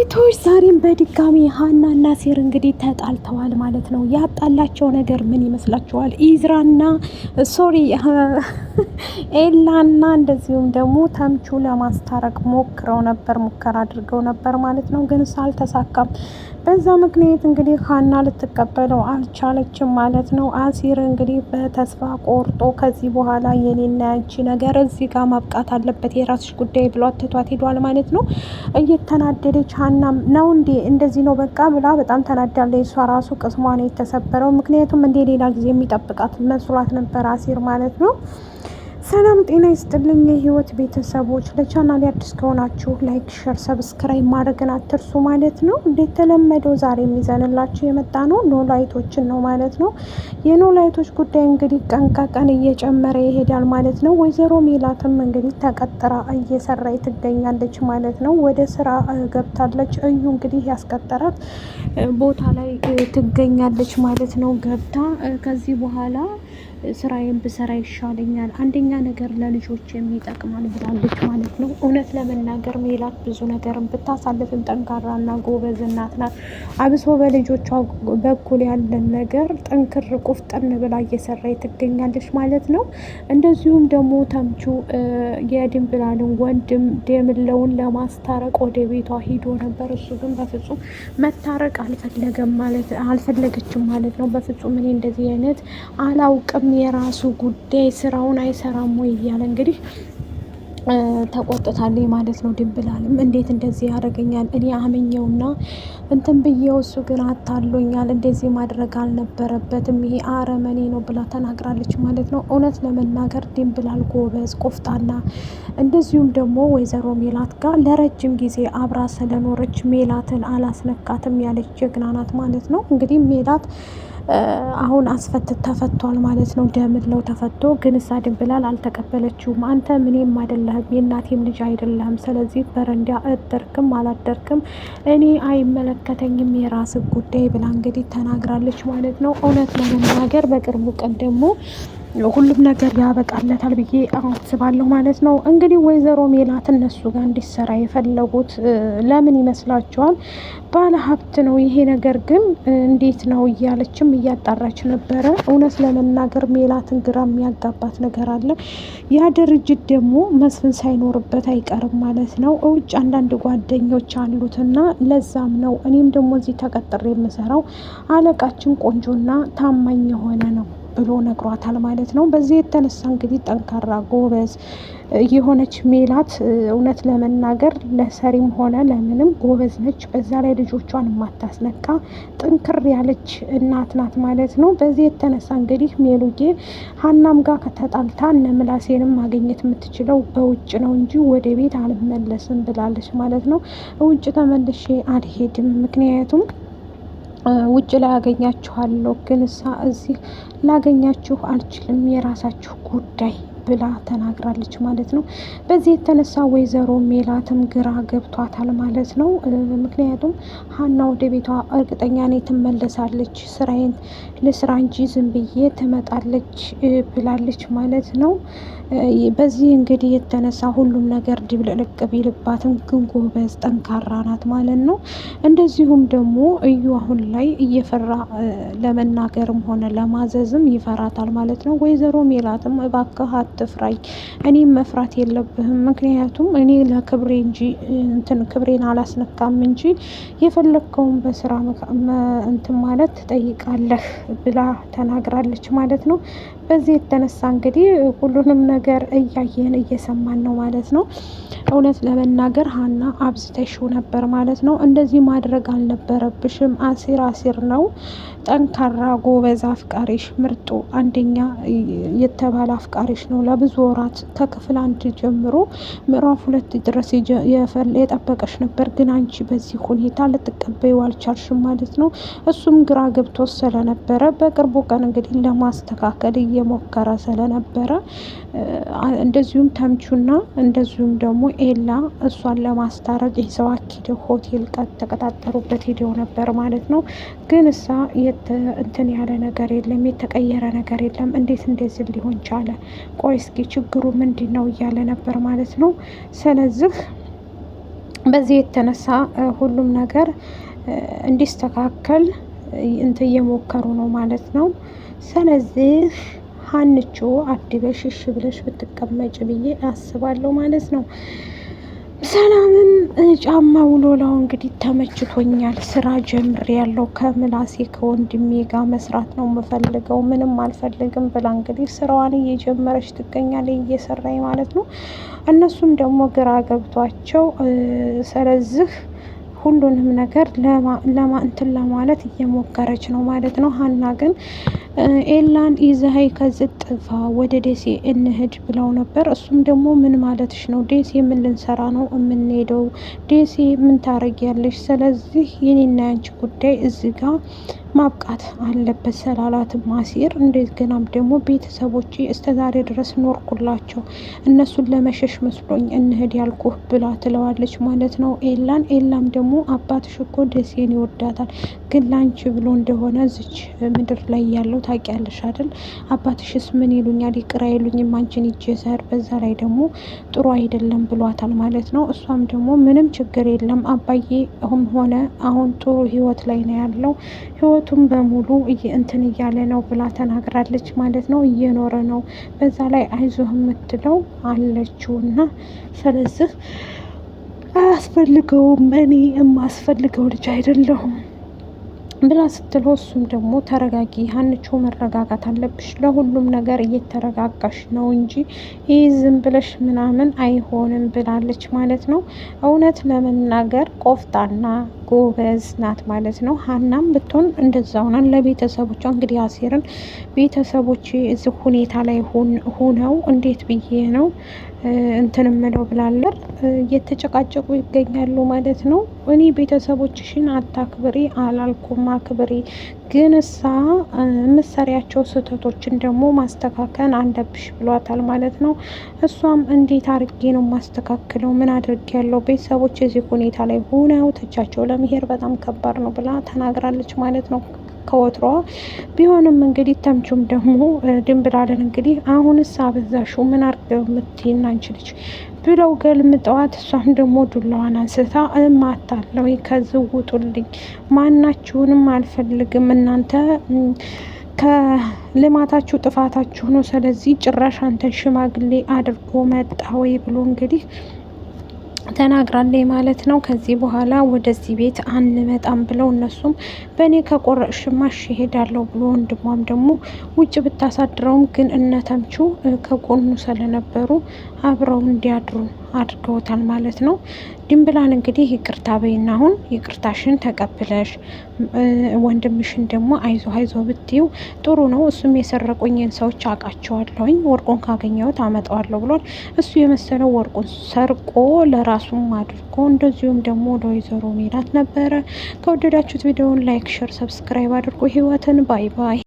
ኖላዊቶች ዛሬም በድጋሚ ሀናና ሲር እንግዲህ ተጣልተዋል ማለት ነው። ያጣላቸው ነገር ምን ይመስላችኋል? ኢዝራና ሶሪ ኤላና እንደዚሁም ደግሞ ተምቹ ለማስታረቅ ሙከራ አድርገው ነበር ማለት ነው። ግን አልተሳካም። በዛ ምክንያት እንግዲህ ሀና ልትቀበለው አልቻለችም ማለት ነው። አሲር እንግዲህ በተስፋ ቆርጦ ከዚህ በኋላ የኔና ያንቺ ነገር እዚህ ጋር ማብቃት አለበት፣ የራስሽ ጉዳይ ብሎ ትቷት ሄዷል ማለት ነው። እየተናደደች ሀናም ነው እንዴ እንደዚህ ነው በቃ ብላ በጣም ተናዳለች። እሷ ራሱ ቅስሟ ነው የተሰበረው። ምክንያቱም እንደ ሌላ ጊዜ የሚጠብቃት መስሏት ነበር አሲር ማለት ነው። ሰላም ጤና ይስጥልኝ የህይወት ቤተሰቦች፣ ለቻናል አዲስ ከሆናችሁ ላይክ፣ ሸር፣ ሰብስክራይብ ማድረግን አትርሱ ማለት ነው። እንደተለመደው ዛሬ የሚዘንላችሁ የመጣ ነው ኖላዊቶችን ነው ማለት ነው። የኖላዊቶች ጉዳይ እንግዲህ ቀን ከቀን እየጨመረ ይሄዳል ማለት ነው። ወይዘሮ ሜላትም እንግዲህ ተቀጥራ እየሰራች ትገኛለች ማለት ነው። ወደ ስራ ገብታለች። እዩ እንግዲህ ያስቀጠራት ቦታ ላይ ትገኛለች ማለት ነው። ገብታ ከዚህ በኋላ ስራዬን ብሰራ ይሻለኛል፣ አንደኛ ነገር ለልጆች የሚጠቅማል ብላለች ማለት ነው። እውነት ለመናገር ሜላት ብዙ ነገርን ብታሳልፍም ጠንካራና ጎበዝ እናት ናት። አብሶ በልጆቿ በኩል ያለን ነገር ጠንክር ቁፍጥን ብላ እየሰራች ትገኛለች ማለት ነው። እንደዚሁም ደግሞ ተምቹ የድንብላልን ወንድም ደምለውን ለማስታረቅ ወደ ቤቷ ሂዶ ነበር። እሱ ግን በፍጹም መታረቅ አልፈለገችም ማለት ነው። በፍጹም እኔ እንደዚህ አይነት አላውቅም፣ የራሱ ጉዳይ ስራውን አይሰራም ወይ እያለ እንግዲህ ተቆጥታለች ማለት ነው። ድንብላልም እንዴት እንደዚህ ያደርገኛል እኔ አመኘውና እንትን ብዬው እሱ ግን አታሎኛል፣ እንደዚህ ማድረግ አልነበረበትም፣ ይሄ አረመኔ ነው ብላ ተናግራለች ማለት ነው። እውነት ለመናገር ድንብላል ጎበዝ ቆፍጣና፣ እንደዚሁም ደግሞ ወይዘሮ ሜላት ጋር ለረጅም ጊዜ አብራ ስለኖረች ሜላትን አላስነካትም ያለች ጀግና ናት ማለት ነው። እንግዲህ ሜላት አሁን ተፈቷል ማለት ነው። ደምለው ተፈቶ ግን እሳ ድንብላል አልተቀበለችውም። አንተ ምንም አይደለህም፣ የእናቴም ልጅ አይደለህም፣ ስለዚህ በረንዳ እደርክም አላደርክም እኔ አይመለከተኝም፣ የራስ ጉዳይ ብላ እንግዲህ ተናግራለች ማለት ነው። እውነት ለመናገር በቅርቡ ቀን ደግሞ ሁሉም ነገር ያበቃለታል ብዬ አስባለሁ ማለት ነው። እንግዲህ ወይዘሮ ሜላት እነሱ ጋር እንዲሰራ የፈለጉት ለምን ይመስላችኋል? ባለ ሀብት ነው። ይሄ ነገር ግን እንዴት ነው እያለችም እያጣራች ነበረ። እውነት ለመናገር ሜላትን ግራ የሚያጋባት ነገር አለ። ያ ድርጅት ደግሞ መስፍን ሳይኖርበት አይቀርም ማለት ነው። ውጭ አንዳንድ ጓደኞች አሉትና ለዛም ነው እኔም ደግሞ እዚህ ተቀጥሬ የምሰራው አለቃችን ቆንጆና ታማኝ የሆነ ነው ብሎ ነግሯታል ማለት ነው። በዚህ የተነሳ እንግዲህ ጠንካራ ጎበዝ የሆነች ሜላት እውነት ለመናገር ለሰሪም ሆነ ለምንም ጎበዝ ነች። በዛ ላይ ልጆቿን የማታስነካ ጥንክር ያለች እናት ናት ማለት ነው። በዚህ የተነሳ እንግዲህ ሜሉዬ ሀናም ጋር ከተጣልታ እነ ምላሴንም ማግኘት የምትችለው በውጭ ነው እንጂ ወደ ቤት አልመለስም ብላለች ማለት ነው። ውጭ ተመልሼ አልሄድም፣ ምክንያቱም ውጭ ላይ አገኛችኋለሁ፣ ግን እዚህ ላገኛችሁ አልችልም፣ የራሳችሁ ጉዳይ ብላ ተናግራለች ማለት ነው። በዚህ የተነሳ ወይዘሮ ሜላትም ግራ ገብቷታል ማለት ነው። ምክንያቱም ሀና ወደ ቤቷ እርግጠኛ ነኝ ትመለሳለች፣ ስራዬን ለስራ እንጂ ዝም ብዬ ትመጣለች ብላለች ማለት ነው። በዚህ እንግዲህ የተነሳ ሁሉም ነገር ድብልቅልቅ ቢልባትም ግን ጎበዝ ጠንካራ ናት ማለት ነው። እንደዚሁም ደግሞ እዩ አሁን ላይ እየፈራ ለመናገርም ሆነ ለማዘዝም ይፈራታል ማለት ነው። ወይዘሮ ሜላትም እባክህ አትፍራኝ፣ እኔም መፍራት የለብህም፣ ምክንያቱም እኔ ለክብሬ እንጂ ክብሬን አላስነካም እንጂ የፈለግከውን በስራ እንትን ማለት ትጠይቃለህ ብላ ተናግራለች ማለት ነው። በዚህ የተነሳ እንግዲህ ሁሉንም ነገር እያየን እየሰማን ነው ማለት ነው። እውነት ለመናገር ሀና አብዝተሽው ነበር ማለት ነው። እንደዚህ ማድረግ አልነበረብሽም። አሲር ነው ጠንካራ ጎበዝ አፍቃሪሽ፣ ምርጡ አንደኛ የተባለ አፍቃሪሽ ነው። ለብዙ ወራት ከክፍል 1 ጀምሮ ምዕራፍ 2 ድረስ የጠበቀሽ ነበር። ግን አንቺ በዚህ ሁኔታ ልትቀበዩ አልቻልሽም ማለት ነው። እሱም ግራ ገብቶ ስለነበረ በቅርቡ ቀን እንግዲህ ለማስተካከል እየሞከረ ስለነበረ እንደዚሁም ተምቹና እንደዚሁም ደግሞ ኤላ እሷን ለማስታረቅ ይዘው ሂደው ሆቴል ተቀጣጠሩበት ሂደው ነበር ማለት ነው። ግን እሳ እንትን ያለ ነገር የለም፣ የተቀየረ ነገር የለም። እንዴት እንደዚህ ሊሆን ቻለ? ቆይ እስኪ ችግሩ ምንድን ነው እያለ ነበር ማለት ነው። ስለዚህ በዚህ የተነሳ ሁሉም ነገር እንዲስተካከል እየሞከሩ ነው ማለት ነው። ስለዚህ ሀንቾ አድበሽ እሺ ብለሽ ብትቀመጭ ብዬ አስባለሁ ማለት ነው። ሰላምም ጫማ ውሎላው እንግዲህ ተመችቶኛል፣ ስራ ጀምር ያለው ከምላሴ ከወንድሜ ጋር መስራት ነው የምፈልገው፣ ምንም አልፈልግም ብላ እንግዲህ ስራዋን እየጀመረች ትገኛለች፣ እየሰራኝ ማለት ነው። እነሱም ደግሞ ግራ ገብቷቸው ስለዚህ ሁሉንም ነገር እንትን ለማለት እየሞከረች ነው ማለት ነው። ሀና ግን ኤላን ይዘሀይ ከዚህ ጥፋ ወደ ደሴ እንሂድ ብለው ነበር። እሱም ደግሞ ምን ማለትሽ ነው? ደሴ ምን ልንሰራ ነው የምንሄደው? ደሴ ምን ታረጊያለሽ? ስለዚህ የኔና ያንቺ ጉዳይ እዚህ ጋር ማብቃት አለበት ስላላት ማሲር፣ እንደገናም ደግሞ ቤተሰቦቼ እስከዛሬ ድረስ ኖርኩላቸው፣ እነሱን ለመሸሽ መስሎኝ እንሂድ ያልኩህ ብላ ትለዋለች ማለት ነው ኤላም ደግሞ አባትሽ እኮ ደሴን ይወዳታል፣ ግን ላንቺ ብሎ እንደሆነ ዝች ምድር ላይ ያለው ታውቂያለሽ አይደል? አባትሽስ ምን ይሉኛል? ይቅር አይሉኝም አንቺን ይጀሰር፣ በዛ ላይ ደግሞ ጥሩ አይደለም ብሏታል ማለት ነው። እሷም ደግሞ ምንም ችግር የለም አባዬ ሆነ አሁን ጥሩ ህይወት ላይ ነው ያለው፣ ህይወቱም በሙሉ እንትን እያለ ነው ብላ ተናግራለች ማለት ነው። እየኖረ ነው፣ በዛ ላይ አይዞህ የምትለው አለችው እና ስለዚህ አያስፈልገውም፣ እኔ የማስፈልገው ልጅ አይደለሁም ብላ ስትለው፣ እሱም ደግሞ ተረጋጊ ሀንቾ፣ መረጋጋት አለብሽ፣ ለሁሉም ነገር እየተረጋጋሽ ነው እንጂ ይህ ዝም ብለሽ ምናምን አይሆንም ብላለች ማለት ነው። እውነት ለመናገር ቆፍጣና ጎበዝ ናት ማለት ነው። ሀናም ብትሆን እንደዛው ናት ለቤተሰቦቿ። እንግዲህ አሴርን ቤተሰቦች እዚህ ሁኔታ ላይ ሆነው እንዴት ብዬ ነው እንትን ምለው ብላለን እየተጨቃጨቁ ይገኛሉ ማለት ነው። እኔ ቤተሰቦችሽን አታክብሪ አላልኩም፣ አክብሪ፣ ግን እሳ ምሰሪያቸው ስህተቶችን ደግሞ ማስተካከል አለብሽ ብሏታል ማለት ነው። እሷም እንዴት አድርጌ ነው ማስተካክለው? ምን አድርጌ ያለው? ቤተሰቦች የዚህ ሁኔታ ላይ ሆነው ትቻቸው ለመሄድ በጣም ከባድ ነው ብላ ተናግራለች ማለት ነው። ከወትሯ ቢሆንም እንግዲህ ተምቹም ደግሞ ድንብላለን እንግዲህ አሁንስ አበዛሽው፣ ምን አድርገው የምትይና አንቺ ልጅ ብለው ገልምጠዋት፣ እሷም ደግሞ ዱላዋን አንስታ እማታለው፣ ከዚህ ውጡልኝ፣ ማናችሁንም አልፈልግም፣ እናንተ ከልማታችሁ ጥፋታችሁ ነው፣ ስለዚህ ጭራሽ አንተን ሽማግሌ አድርጎ መጣ ወይ ብሎ እንግዲህ ተናግራለች ማለት ነው። ከዚህ በኋላ ወደዚህ ቤት አንመጣም ብለው እነሱም በእኔ ከቆረጥሽማሽ ይሄዳለሁ ብሎ ወንድሟም ደግሞ ውጭ ብታሳድረውም ግን እነተምቹ ከጎኑ ስለነበሩ አብረው እንዲያድሩ አድርገውታል ማለት ነው። ድንብላል እንግዲህ ይቅርታ በይና አሁን ይቅርታሽን ተቀብለሽ ወንድምሽን ደግሞ አይዞ ብትዩ ጥሩ ነው። እሱም የሰረቁኝን ሰዎች አውቃቸዋለሁኝ፣ ወርቁን ካገኘሁት አመጣዋለሁ ብሏል። እሱ የመሰለው ወርቁን ሰርቆ ለራሱም አድርጎ እንደዚሁም ደግሞ ለወይዘሮ ሜላት ነበረ። ከወደዳችሁት ቪዲዮውን ላይክ፣ ሸር፣ ሰብስክራይብ አድርጎ ህይወትን ባይ ባይ